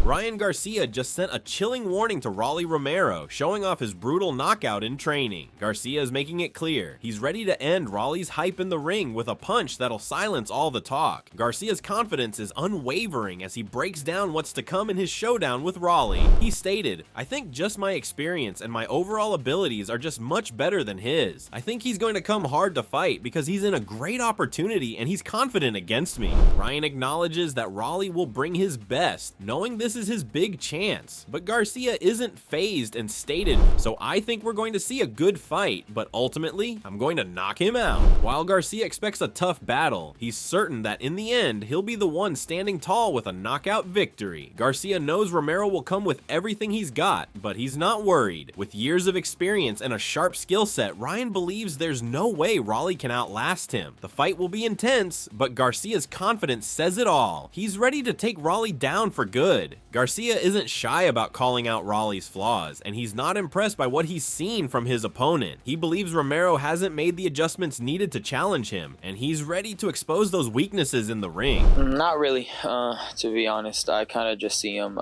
Ryan Garcia just sent a chilling warning to Romero, showing off his brutal knockout in training. Garcia is making it clear he's ready to end Raleigh's hype in the ring with a punch that'll silence all the talk. Garcia's confidence is unwavering as he breaks down what's to come in his showdown with Raleigh. He stated, "I think just my experience and my overall abilities are just much better than his. I think he's going to come hard to fight because he's in a great opportunity and he's confident against me." Ryan acknowledges that Raleigh will bring his best, knowing this is his big chance, but Garcia isn't fazed and stated, "So I think we're going to see a good fight, but ultimately, I'm going to knock him out." While Garcia expects a tough battle, he's certain that in the end, he'll be the one standing tall with a knockout victory. Garcia knows Romero will come with everything he's got, but he's not worried. With years of experience and a sharp skill set, Ryan believes there's no way Raleigh can outlast him. The fight will be intense, but Garcia's confidence says it all. He's ready to take Raleigh down for good. Garcia isn't shy about calling out Raleigh's flaws, and he's not impressed by what he's seen from his opponent. He believes Romero hasn't made the adjustments needed to challenge him, and he's ready to expose those weaknesses in the ring. Not really, to be honest. I kind of just see him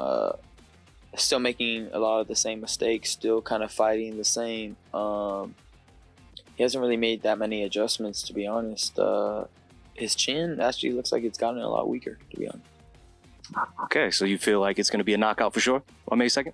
still making a lot of the same mistakes, still kind of fighting the same. He hasn't really made that many adjustments, to be honest. His chin actually looks like it's gotten a lot weaker, to be honest. Okay, so you feel like it's going to be a knockout for sure on May 2nd?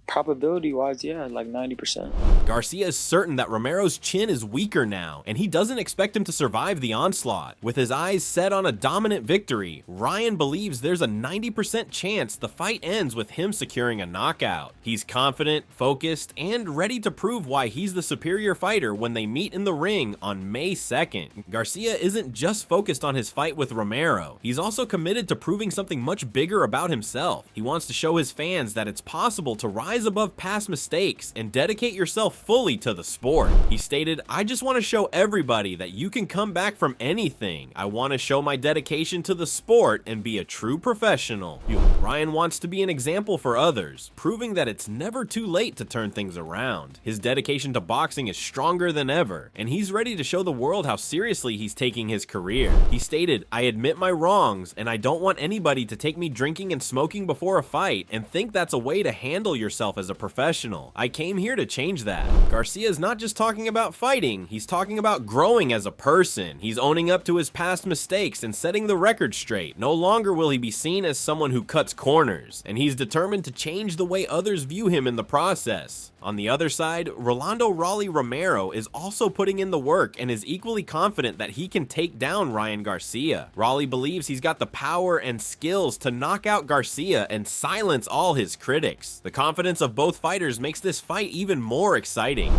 Probability-wise, yeah, like 90%. Garcia is certain that Romero's chin is weaker now, and he doesn't expect him to survive the onslaught. With his eyes set on a dominant victory, Ryan believes there's a 90% chance the fight ends with him securing a knockout. He's confident, focused, and ready to prove why he's the superior fighter when they meet in the ring on May 2nd. Garcia isn't just focused on his fight with Romero. He's also committed to proving something much bigger about himself. He wants to show his fans that it's possible to rise above past mistakes and dedicate yourself fully to the sport. He stated, "I just want to show everybody that you can come back from anything. I want to show my dedication to the sport and be a true professional." Ryan wants to be an example for others, proving that it's never too late to turn things around. His dedication to boxing is stronger than ever, and he's ready to show the world how seriously he's taking his career. He stated, "I admit my wrongs, and I don't want anybody to take me drinking and smoking before a fight and think that's a way to handle yourself as a professional. I came here to change that." Garcia is not just talking about fighting, he's talking about growing as a person. He's owning up to his past mistakes and setting the record straight. No longer will he be seen as someone who cuts corners, and he's determined to change the way others view him in the process. On the other side, Rolando Raleigh Romero is also putting in the work and is equally confident that he can take down Ryan Garcia. Raleigh believes he's got the power and skills to knock out Garcia and silence all his critics. The confidence of both fighters makes this fight even more exciting.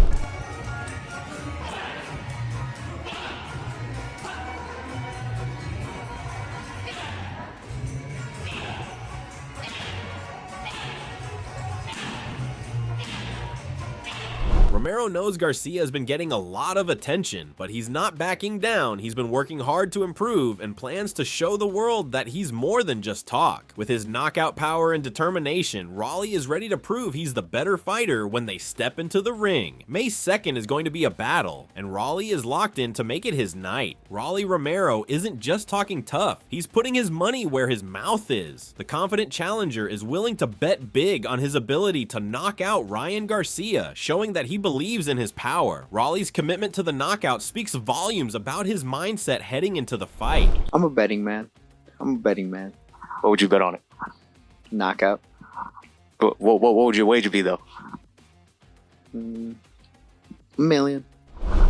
Romero knows Garcia has been getting a lot of attention, but he's not backing down. He's been working hard to improve and plans to show the world that he's more than just talk. With his knockout power and determination, Raleigh is ready to prove he's the better fighter when they step into the ring. May 2nd is going to be a battle, and Raleigh is locked in to make it his night. Raleigh Romero isn't just talking tough, he's putting his money where his mouth is. The confident challenger is willing to bet big on his ability to knock out Ryan Garcia, showing that he believes in his power. Raleigh's commitment to the knockout speaks volumes about his mindset heading into the fight. I'm a betting man. What would you bet on it? Knockout. But what would your wager be, though? $1 million.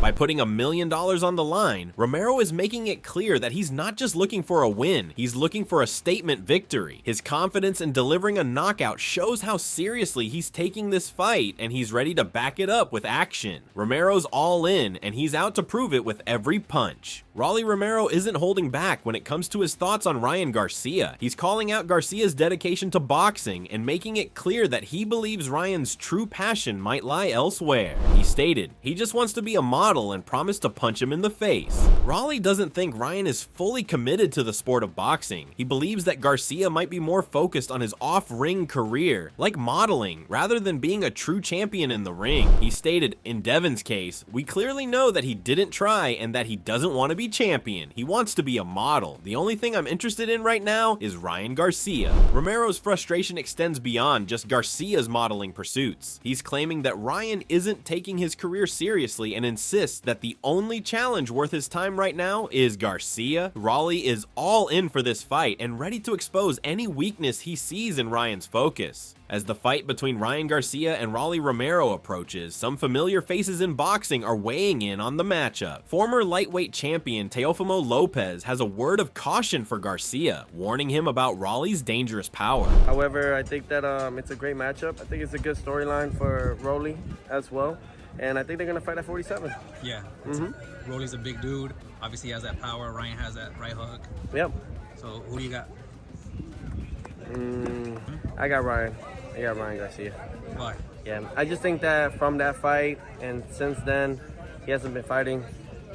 By putting $1 million on the line, Romero is making it clear that he's not just looking for a win, he's looking for a statement victory. His confidence in delivering a knockout shows how seriously he's taking this fight, and he's ready to back it up with action. Romero's all in, and he's out to prove it with every punch. Raleigh Romero isn't holding back when it comes to his thoughts on Ryan Garcia. He's calling out Garcia's dedication to boxing and making it clear that he believes Ryan's true passion might lie elsewhere. He stated, he just wants to be a model and promised to punch him in the face. Raleigh doesn't think Ryan is fully committed to the sport of boxing. He believes that Garcia might be more focused on his off-ring career, like modeling, rather than being a true champion in the ring. He stated, in Devin's case, we clearly know that he didn't try and that he doesn't want to be be champion. He wants to be a model. The only thing I'm interested in right now is Ryan Garcia. Romero's frustration extends beyond just Garcia's modeling pursuits. He's claiming that Ryan isn't taking his career seriously and insists that the only challenge worth his time right now is Garcia. Raleigh is all in for this fight and ready to expose any weakness he sees in Ryan's focus. As the fight between Ryan Garcia and Rolly Romero approaches, some familiar faces in boxing are weighing in on the matchup. Former lightweight champion Teofimo Lopez has a word of caution for Garcia, warning him about Rolly's dangerous power. However, I think that it's a great matchup. I think it's a good storyline for Rolly as well, and I think they're gonna fight at 47. Yeah, Rolly's a big dude. Obviously, he has that power. Ryan has that right hook. Yep. So who do you got? I got Ryan. I got Ryan Garcia. Why? Yeah, I just think that from that fight and since then, he hasn't been fighting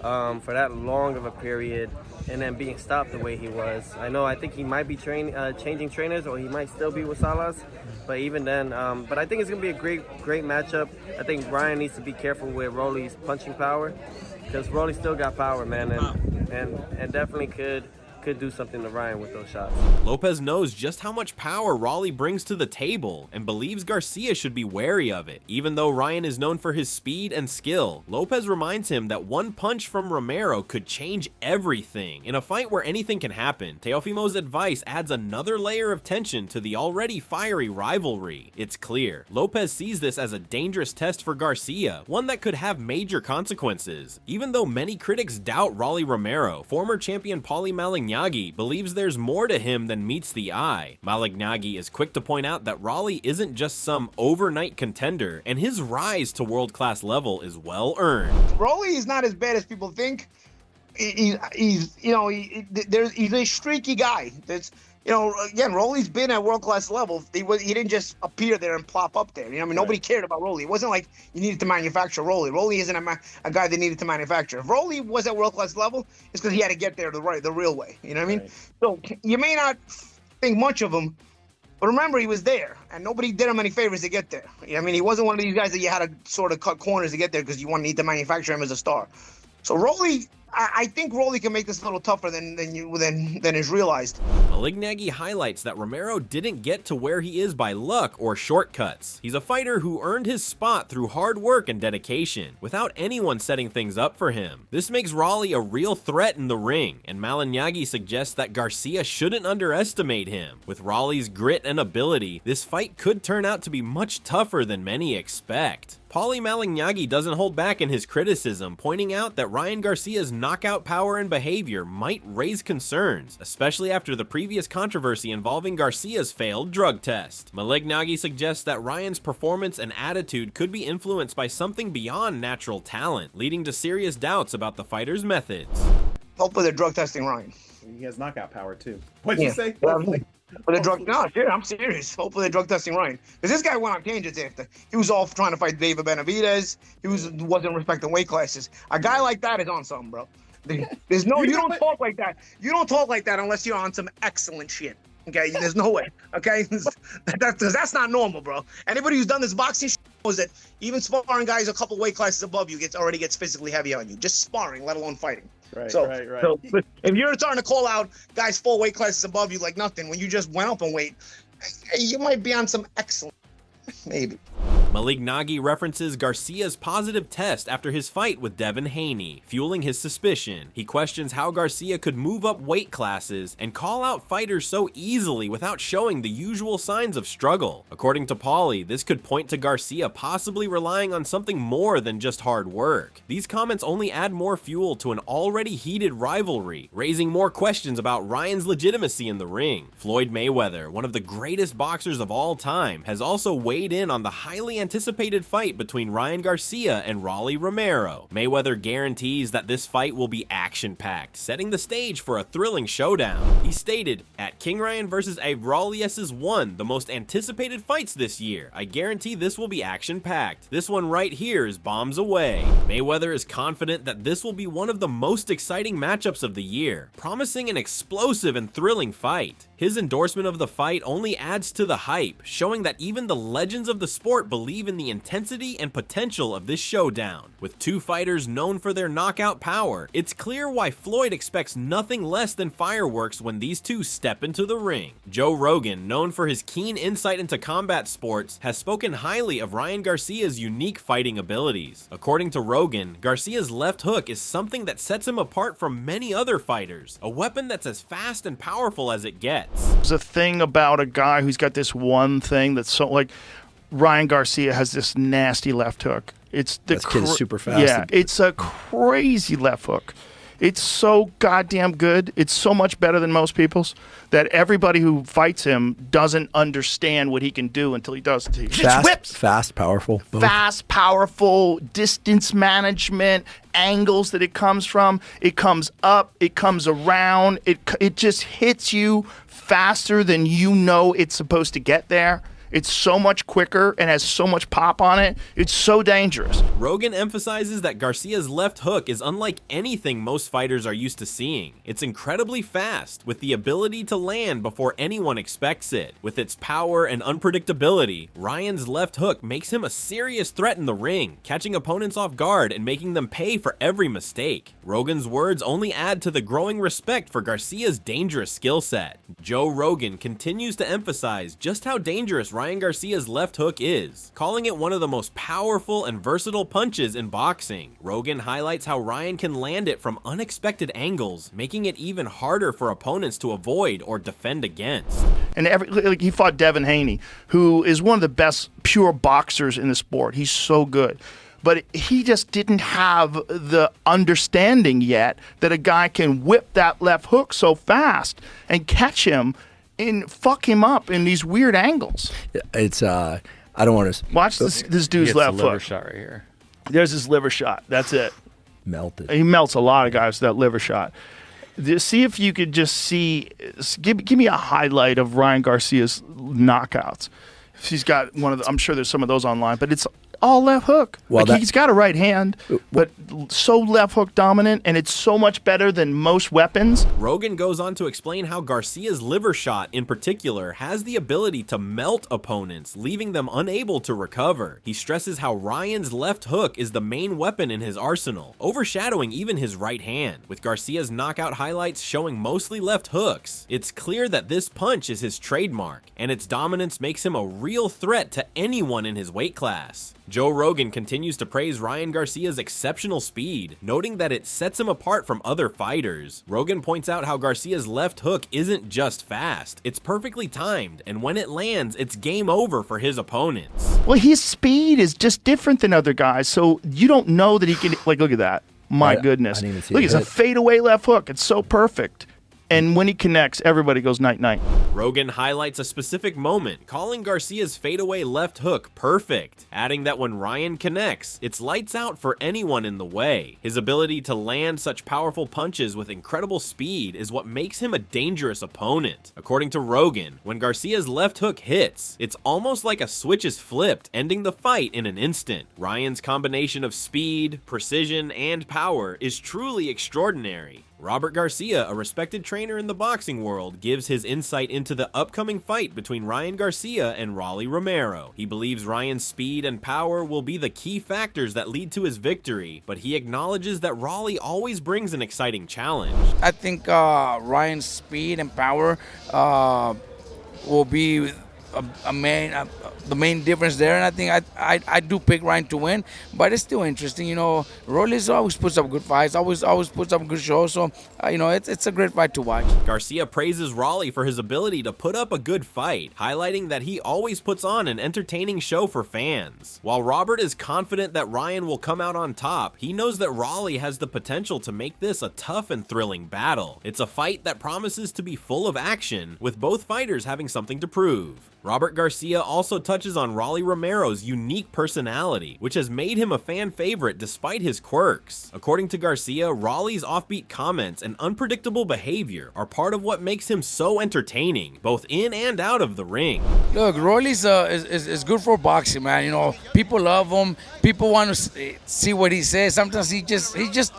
for that long of a period, and then being stopped the way he was. I think he might be changing trainers, or he might still be with Salas, but even then, but I think it's gonna be a great matchup. I think Ryan needs to be careful with Rolly's punching power, because Rolly still got power, man, and definitely could do something to Ryan with those shots. Lopez knows just how much power Raleigh brings to the table and believes Garcia should be wary of it. Even though Ryan is known for his speed and skill, Lopez reminds him that one punch from Romero could change everything. In a fight where anything can happen, Teofimo's advice adds another layer of tension to the already fiery rivalry. It's clear, Lopez sees this as a dangerous test for Garcia, one that could have major consequences. Even though many critics doubt Rolly Romero, former champion Malignaggi believes there's more to him than meets the eye. Malignaggi is quick to point out that Raleigh isn't just some overnight contender, and his rise to world-class level is well earned. Raleigh is not as bad as people think. He's a streaky guy. Again, Rolly's been at world-class level. He didn't just appear there and plop up there. Nobody cared about Rolly. It wasn't like you needed to manufacture Rolly. Rolly isn't a guy that needed to manufacture. If Rolly was at world-class level, it's because he had to get there the real way. You know what I mean? Right. So you may not think much of him, but remember, he was there, and nobody did him any favors to get there. He wasn't one of these guys that you had to sort of cut corners to get there because you need to manufacture him as a star. So Rolly, I think Rolly can make this a little tougher than is realized. Malignaggi highlights that Romero didn't get to where he is by luck or shortcuts. He's a fighter who earned his spot through hard work and dedication, without anyone setting things up for him. This makes Raleigh a real threat in the ring, and Malignaggi suggests that Garcia shouldn't underestimate him. With Raleigh's grit and ability, this fight could turn out to be much tougher than many expect. Malignaggi doesn't hold back in his criticism, pointing out that Ryan Garcia's knockout power and behavior might raise concerns, especially after the previous controversy involving Garcia's failed drug test. Malignaggi suggests that Ryan's performance and attitude could be influenced by something beyond natural talent, leading to serious doubts about the fighter's methods. Hopefully they're drug testing Ryan. He has knockout power too. What'd you say? But I'm serious. Hopefully they're drug testing Ryan. Because this guy went on tangents after. He was all trying to fight David Benavidez. He wasn't respecting weight classes. A guy like that is on something, bro. There's no, you don't talk like that. You don't talk like that unless you're on some excellent shit. Okay, there's no way. Okay, that's not normal, bro. Anybody who's done this boxing shit knows that even sparring guys a couple weight classes above you already gets physically heavy on you. Just sparring, let alone fighting. Right. So if you're starting to call out guys 4 weight classes above you like nothing when you just went up in weight, you might be on some excellent, maybe. Malignaggi references Garcia's positive test after his fight with Devin Haney, fueling his suspicion. He questions how Garcia could move up weight classes and call out fighters so easily without showing the usual signs of struggle. According to Paulie, this could point to Garcia possibly relying on something more than just hard work. These comments only add more fuel to an already heated rivalry, raising more questions about Ryan's legitimacy in the ring. Floyd Mayweather, one of the greatest boxers of all time, has also weighed in on the highly anticipated fight between Ryan Garcia and Rolly Romero. Mayweather guarantees that this fight will be action-packed, setting the stage for a thrilling showdown. He stated, "At King Ryan vs. Avralius is one the most anticipated fights this year. I guarantee this will be action-packed. This one right here is bombs away." Mayweather is confident that this will be one of the most exciting matchups of the year, promising an explosive and thrilling fight. His endorsement of the fight only adds to the hype, showing that even the legends of the sport believe believe in the intensity and potential of this showdown. With two fighters known for their knockout power, it's clear why Floyd expects nothing less than fireworks when these two step into the ring. Joe Rogan, known for his keen insight into combat sports, has spoken highly of Ryan Garcia's unique fighting abilities. According to Rogan, Garcia's left hook is something that sets him apart from many other fighters, a weapon that's as fast and powerful as it gets. There's a thing about a guy who's got this one thing that's so, like, Ryan Garcia has this nasty left hook. It's the kid's super fast. Yeah, it's a crazy left hook. It's so goddamn good. It's so much better than most people's that everybody who fights him doesn't understand what he can do until he does it. He just whips. Fast, powerful. Both. Fast, powerful, distance management, angles that it comes from. It comes up, it comes around. It just hits you faster than you know it's supposed to get there. It's so much quicker and has so much pop on it. It's so dangerous. Rogan emphasizes that Garcia's left hook is unlike anything most fighters are used to seeing. It's incredibly fast, with the ability to land before anyone expects it. With its power and unpredictability, Ryan's left hook makes him a serious threat in the ring, catching opponents off guard and making them pay for every mistake. Rogan's words only add to the growing respect for Garcia's dangerous skill set. Joe Rogan continues to emphasize just how dangerous Ryan Garcia's left hook is, calling it one of the most powerful and versatile punches in boxing. Rogan highlights how Ryan can land it from unexpected angles, making it even harder for opponents to avoid or defend against. And he fought Devin Haney, who is one of the best pure boxers in the sport. He's so good. But he just didn't have the understanding yet that a guy can whip that left hook so fast and catch him and fuck him up in these weird angles. It's I don't want to watch this dude's left liver hook. shot right here. There's his liver shot. That's it. Melted. He melts a lot of guys with that liver shot. See if you could just see. Give me a highlight of Ryan Garcia's knockouts. He's got one of the, I'm sure there's some of those online, but it's all left hook. Well, like he's got a right hand, but so left hook dominant, and it's so much better than most weapons. Rogan goes on to explain how Garcia's liver shot in particular has the ability to melt opponents, leaving them unable to recover. He stresses how Ryan's left hook is the main weapon in his arsenal, overshadowing even his right hand. With Garcia's knockout highlights showing mostly left hooks, it's clear that this punch is his trademark, and its dominance makes him a real threat to anyone in his weight class. Joe Rogan continues to praise Ryan Garcia's exceptional speed, noting that it sets him apart from other fighters. Rogan points out how Garcia's left hook isn't just fast, it's perfectly timed, and when it lands, it's game over for his opponents. Well, his speed is just different than other guys, so you don't know that he can, like, look at that. My goodness. I didn't even see look, it it's a hit. fadeaway left hook. It's so perfect. And when he connects, everybody goes night-night. Rogan highlights a specific moment, calling Garcia's fadeaway left hook perfect, adding that when Ryan connects, it's lights out for anyone in the way. His ability to land such powerful punches with incredible speed is what makes him a dangerous opponent. According to Rogan, when Garcia's left hook hits, it's almost like a switch is flipped, ending the fight in an instant. Ryan's combination of speed, precision, and power is truly extraordinary. Robert Garcia, a respected trainer in the boxing world, gives his insight into the upcoming fight between Ryan Garcia and Rolly Romero. He believes Ryan's speed and power will be the key factors that lead to his victory, but he acknowledges that Rolly always brings an exciting challenge. I think Ryan's speed and power will be the main difference there, and I think I do pick Ryan to win, but it's still interesting. You know, Rolly's always puts up good fights, always puts up good shows, so it's a great fight to watch. Garcia praises Rolly for his ability to put up a good fight, highlighting that he always puts on an entertaining show for fans. While Robert is confident that Ryan will come out on top, he knows that Rolly has the potential to make this a tough and thrilling battle. It's a fight that promises to be full of action, with both fighters having something to prove. Robert Garcia also touches on Rolly Romero's unique personality, which has made him a fan favorite despite his quirks. According to Garcia, Rolly's offbeat comments and unpredictable behavior are part of what makes him so entertaining, both in and out of the ring. Look, Rolly's is good for boxing, man. You know, people love him. People want to see what he says. Sometimes he's just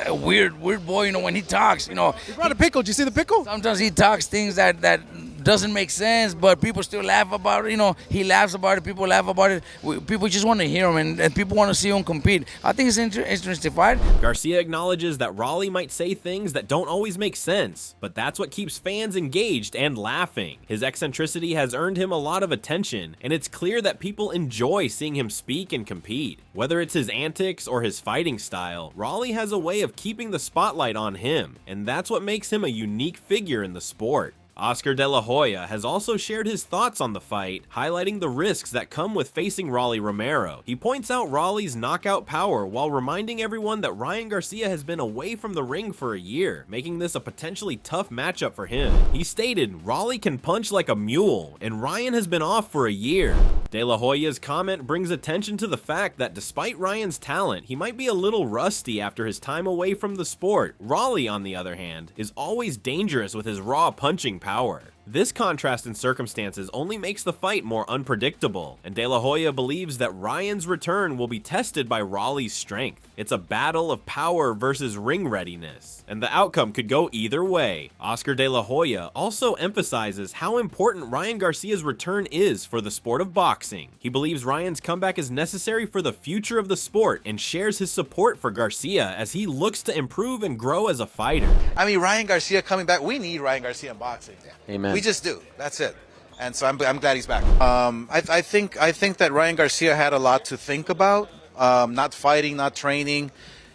a weird boy. You know, when he talks, you know. He brought a pickle. Did you see the pickle? Sometimes he talks things that doesn't make sense, but people still laugh about it. You know, he laughs about it. People laugh about it. People just want to hear him, and people want to see him compete. I think it's an interesting fight. Garcia acknowledges that Raleigh might say things that don't always make sense, but that's what keeps fans engaged and laughing. His eccentricity has earned him a lot of attention, and it's clear that people enjoy seeing him speak and compete. Whether it's his antics or his fighting style, Raleigh has a way of keeping the spotlight on him, and that's what makes him a unique figure in the sport. Oscar De La Hoya has also shared his thoughts on the fight, highlighting the risks that come with facing Rolly Romero. He points out Raleigh's knockout power while reminding everyone that Ryan Garcia has been away from the ring for a year, making this a potentially tough matchup for him. He stated, "Raleigh can punch like a mule, and Ryan has been off for a year." De La Hoya's comment brings attention to the fact that despite Ryan's talent, he might be a little rusty after his time away from the sport. Raleigh, on the other hand, is always dangerous with his raw punching power. This contrast in circumstances only makes the fight more unpredictable, and De La Hoya believes that Ryan's return will be tested by Raleigh's strength. It's a battle of power versus ring readiness, and the outcome could go either way. Oscar De La Hoya also emphasizes how important Ryan Garcia's return is for the sport of boxing. He believes Ryan's comeback is necessary for the future of the sport and shares his support for Garcia as he looks to improve and grow as a fighter. I mean, Ryan Garcia coming back, we need Ryan Garcia in boxing. Amen. We just do. That's it. And so I'm glad he's back. I think that Ryan Garcia had a lot to think about. Not fighting, not training.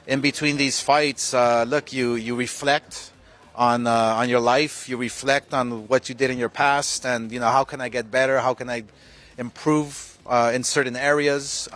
In between these fights, look, you reflect on your life. You reflect on what you did in your past, and how can I get better? How can I improve in certain areas?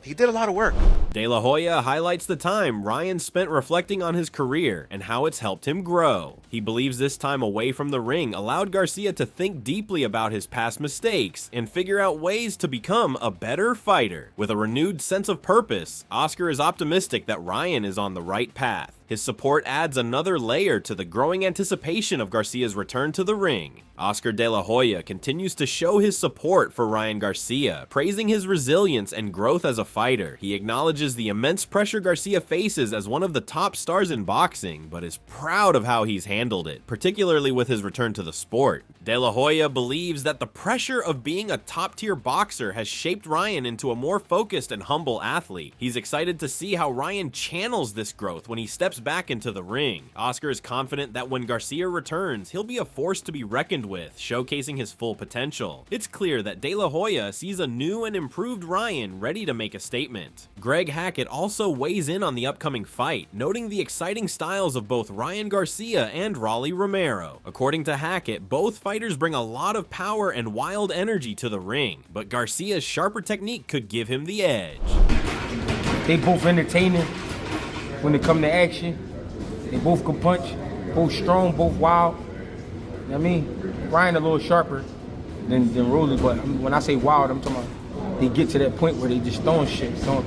He did a lot of work. De La Hoya highlights the time Ryan spent reflecting on his career and how it's helped him grow. He believes this time away from the ring allowed Garcia to think deeply about his past mistakes and figure out ways to become a better fighter. With a renewed sense of purpose, Oscar is optimistic that Ryan is on the right path. His support adds another layer to the growing anticipation of Garcia's return to the ring. Oscar De La Hoya continues to show his support for Ryan Garcia, praising his resilience and growth as a fighter. He acknowledges the immense pressure Garcia faces as one of the top stars in boxing, but is proud of how he's handled it, particularly with his return to the sport. De La Hoya believes that the pressure of being a top-tier boxer has shaped Ryan into a more focused and humble athlete. He's excited to see how Ryan channels this growth when he steps back into the ring. Oscar is confident that when Garcia returns, he'll be a force to be reckoned with, showcasing his full potential. It's clear that De La Hoya sees a new and improved Ryan ready to make a statement. Greg Hackett also weighs in on the upcoming fight, noting the exciting styles of both Ryan Garcia and Rolly Romero. According to Hackett, both fighters bring a lot of power and wild energy to the ring, but Garcia's sharper technique could give him the edge. They both entertaining when it come to action. They both can punch, both strong, both wild. You know what I mean? Ryan a little sharper than Rolly, but when I say wild, I'm talking about they get to that point where they just throwing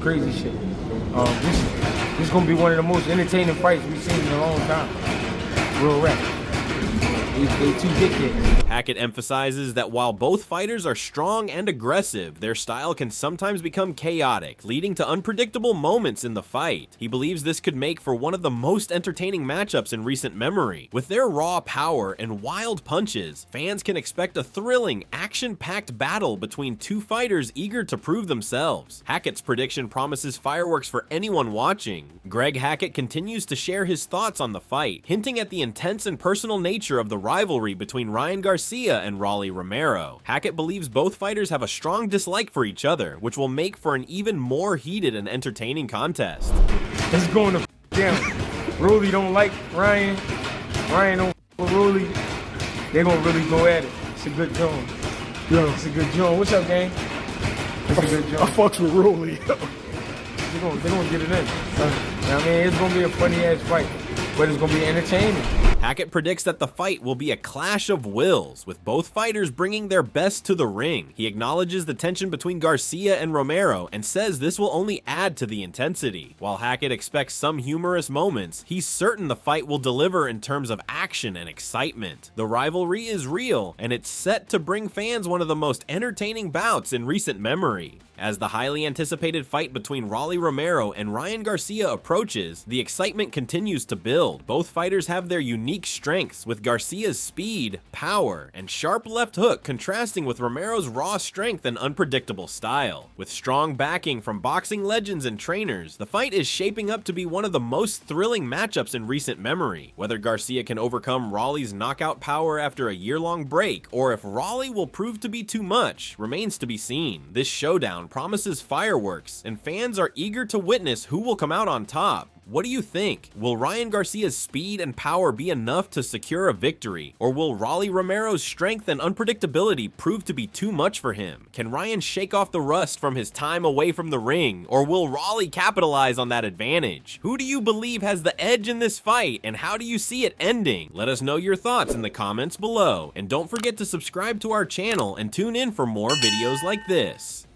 crazy shit. This is gonna be one of the most entertaining fights we've seen in a long time. Real rap. They two dickheads. Hackett emphasizes that while both fighters are strong and aggressive, their style can sometimes become chaotic, leading to unpredictable moments in the fight. He believes this could make for one of the most entertaining matchups in recent memory. With their raw power and wild punches, fans can expect a thrilling, action-packed battle between two fighters eager to prove themselves. Hackett's prediction promises fireworks for anyone watching. Greg Hackett continues to share his thoughts on the fight, hinting at the intense and personal nature of the rivalry between Ryan Garcia and Rolly Romero. Hackett believes both fighters have a strong dislike for each other, which will make for an even more heated and entertaining contest. It's going to down. Rolly don't like Ryan. Ryan don't with Rolly. They're going to really go at it. It's a good joint. Yeah. It's a good joint. What's up, gang? It's a good joint. I fucks with Rolly. They're going to get it in. You know what I mean? It's going to be a funny-ass fight, but it's going to be entertaining. Hackett predicts that the fight will be a clash of wills, with both fighters bringing their best to the ring. He acknowledges the tension between Garcia and Romero and says this will only add to the intensity. While Hackett expects some humorous moments, he's certain the fight will deliver in terms of action and excitement. The rivalry is real, and it's set to bring fans one of the most entertaining bouts in recent memory. As the highly anticipated fight between Rolly Romero and Ryan Garcia approaches, the excitement continues to build. Both fighters have their unique strengths, with Garcia's speed, power, and sharp left hook contrasting with Romero's raw strength and unpredictable style. With strong backing from boxing legends and trainers, the fight is shaping up to be one of the most thrilling matchups in recent memory. Whether Garcia can overcome Rolly's knockout power after a year-long break, or if Rolly will prove to be too much, remains to be seen. This showdown promises fireworks, and fans are eager to witness who will come out on top. What do you think? Will Ryan Garcia's speed and power be enough to secure a victory, or will Rolly Romero's strength and unpredictability prove to be too much for him? Can Ryan shake off the rust from his time away from the ring, or will Rolly capitalize on that advantage? Who do you believe has the edge in this fight, and how do you see it ending? Let us know your thoughts in the comments below, and don't forget to subscribe to our channel and tune in for more videos like this.